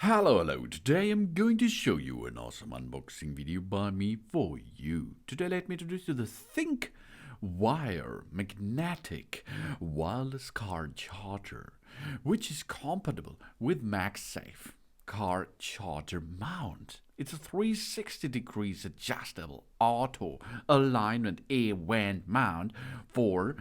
Hello, today I'm going to show you an awesome unboxing video by me for you. Today let me introduce you the Syncwire magnetic wireless car charger, which is compatible with MagSafe car charger mount. It's a 360 degrees adjustable auto alignment A-band mount for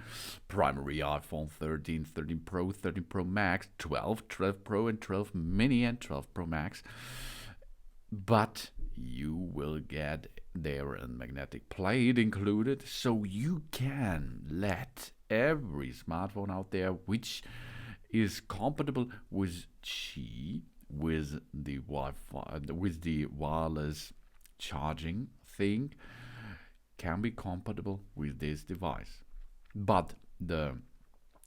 primary iPhone 13, 13 Pro, 13 Pro Max, 12, 12 Pro and 12 mini and 12 Pro Max. But you will get there a magnetic plate included, so you can let every smartphone out there which is compatible with Qi, with the Wi-Fi, with the wireless charging thing, can be compatible with this device. But the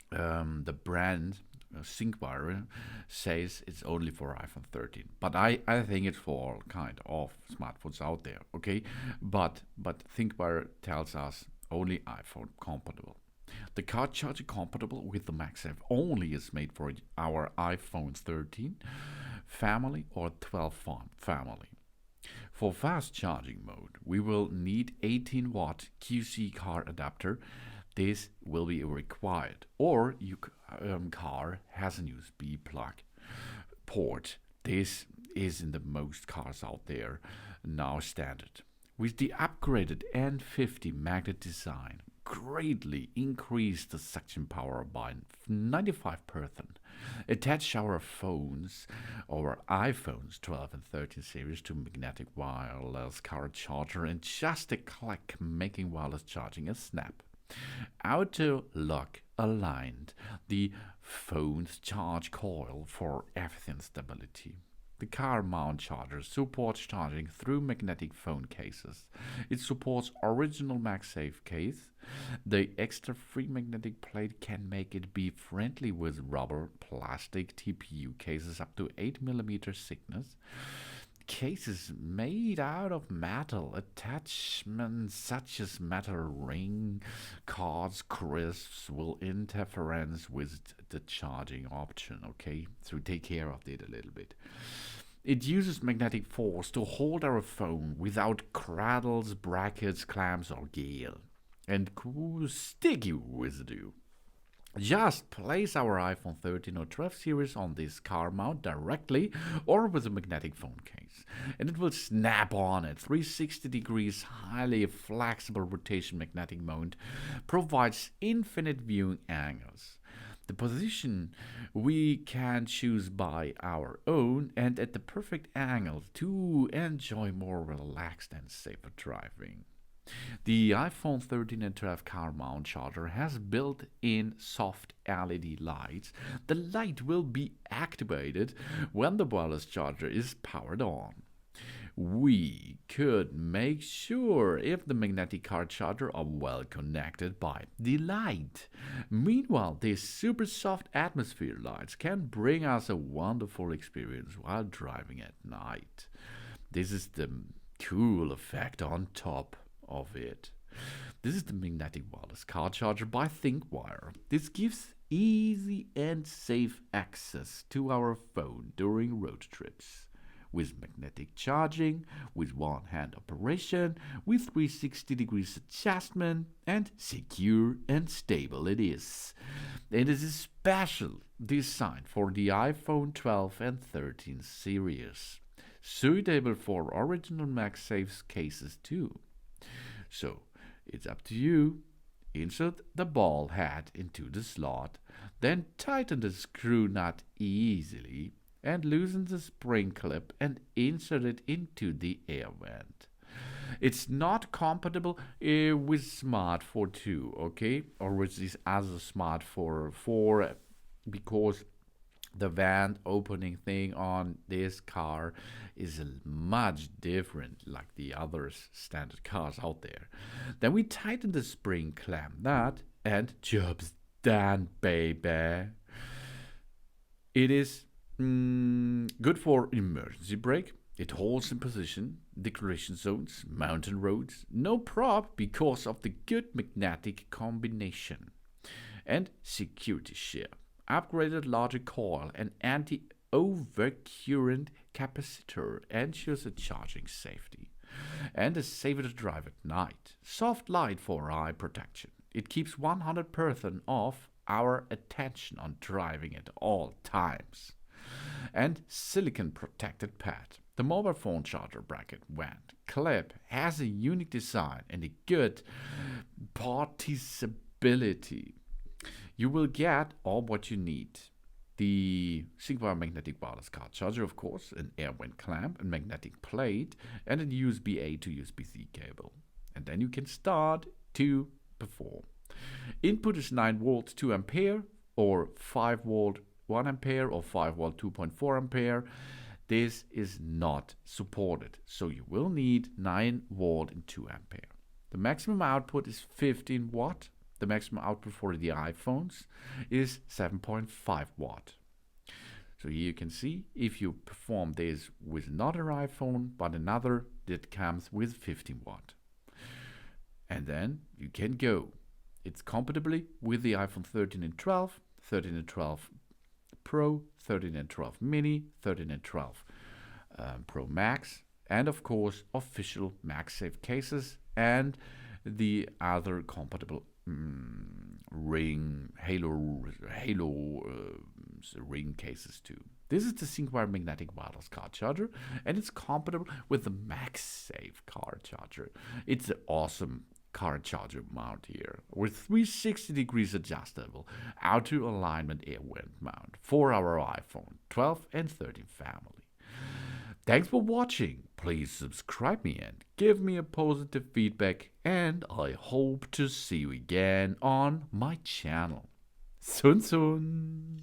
brand Syncwire says it's only for iPhone 13, but I think it's for all kind of smartphones out there. Okay, but Syncwire tells us only iPhone compatible. The car charger compatible with the MagSafe only is made for our iPhone 13 family or 12 family. For fast charging mode, we will need 18-watt QC car adapter. This will be required, or your car has a USB plug port. This is in the most cars out there now standard. With the upgraded N50 magnet design, greatly increased the suction power by 95%. Attach our phones, our iPhones 12 and 13 series to magnetic wireless car charger and just a click, making wireless charging a snap. Auto lock aligned the phone's charge coil for everything stability. The car mount charger supports charging through magnetic phone cases. It supports original MagSafe case. The extra free magnetic plate can make it be friendly with rubber, plastic TPU cases up to 8mm thickness. Cases made out of metal attachments such as metal ring, cards, crisps will interference with the charging option, okay? So take care of it a little bit. It uses magnetic force to hold our phone without cradles, brackets, clamps or gear and cool sticky residue. Just place our iPhone 13 or 12 series on this car mount directly or with a magnetic phone case, and it will snap on it. 360 degrees highly flexible rotation magnetic mount provides infinite viewing angles. The position we can choose by our own and at the perfect angle to enjoy more relaxed and safer driving. The iPhone 13 and 12 car mount charger has built-in soft LED lights. The light will be activated when the wireless charger is powered on. We could make sure if the magnetic car charger are well connected by the light. Meanwhile, these super soft atmosphere lights can bring us a wonderful experience while driving at night. This is the cool effect on top of it. This is the magnetic wireless car charger by Syncwire. This gives easy and safe access to our phone during road trips. With magnetic charging, with one-hand operation, with 360 degrees adjustment, and secure and stable it is. It is special designed for the iPhone 12 and 13 series, suitable for original MagSafe cases too. So, it's up to you. Insert the ball head into the slot, then tighten the screw nut easily and loosen the spring clip and insert it into the air vent. It's not compatible with Smart 4.2, okay? Or with this other Smart 4 because the vent opening thing on this car is much different like the other standard cars out there. Then we tighten the spring clamp nut and job's done, baby. It is good for emergency brake. It holds in position, declaration zones, mountain roads, no prop because of the good magnetic combination. And security share, upgraded larger coil and anti overcurrent capacitor ensures a charging safety and is safer to drive at night. Soft light for eye protection. It keeps 100% of our attention on driving at all times. And silicon protected pad. The mobile phone charger bracket vent clip has a unique design and a good portability. You will get all what you need. The Syncwire magnetic wireless car charger, of course, an air vent clamp, a magnetic plate, and a USB-A to USB-C cable. And then you can start to perform. Input is 9 volts 2 ampere or 5 volt 1 ampere or 5 volt 2.4 ampere. This is not supported, so you will need 9 volt and 2 ampere. The maximum output is 15 watt. The maximum output for the iPhones is 7.5 watt. So here you can see if you perform this with not an iPhone but another that comes with 15 watt. And then you can go. It's compatible with the iPhone 13 and 12, 13 and 12 Pro, 13 and 12 Mini, 13 and 12 Pro Max, and of course official MagSafe cases and the other compatible Halo ring cases too. This is the Syncwire magnetic wireless car charger, and it's compatible with the MagSafe car charger. It's an awesome car charger mount here with 360 degrees adjustable auto alignment air vent mount for our iPhone 12 and 13 family. Thanks for watching. Please subscribe me and give me a positive feedback, and I hope to see you again on my channel. Sun Sun!